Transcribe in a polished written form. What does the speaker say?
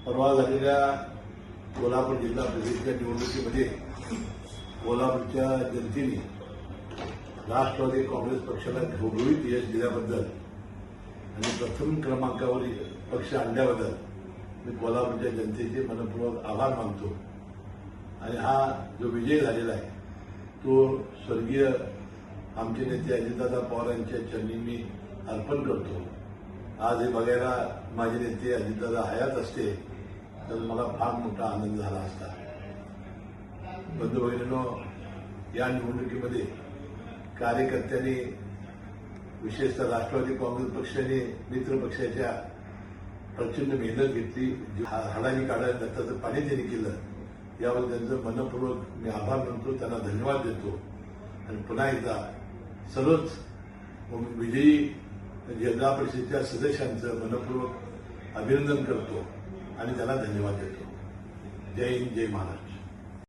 परवा झालेल्या कोल्हापूर जिल्हा परिषदेच्या निवडणुकीमध्ये कोल्हापूरच्या जनतेने राष्ट्रवादी काँग्रेस पक्षाला घवघवीत यश दिल्याबद्दल आणि प्रथम क्रमांकावर पक्ष आणल्याबद्दल मी कोल्हापूरच्या जनतेचे मनपूर्वक आभार मानतो. आणि हा जो विजय झालेला आहे तो स्वर्गीय आमचे नेते अजितदादा पवार यांच्या चरणी मी अर्पण करतो. आज हे बघायला माझे नेते अजितदादा हयात असते तर मला फार मोठा आनंद झाला असता. बंधू भगिनींनो, या निवडणुकीमध्ये कार्यकर्त्यांनी विशेषतः राष्ट्रवादी काँग्रेस पक्षाने मित्र पक्षाच्या प्रचंड मेहनत घेतली. हाडानी काढायला रक्ताचं पाणी त्यांनी केलं. यावर त्यांचं मनपूर्वक मी आभार मानतो, त्यांना धन्यवाद देतो. आणि पुन्हा एकदा सर्वच विजयी जिल्हा परिषदेच्या सदस्यांचं मनपूर्वक अभिनंदन करतो आणि त्यांना धन्यवाद देतो. जय हिंद, जय महाराष्ट्र.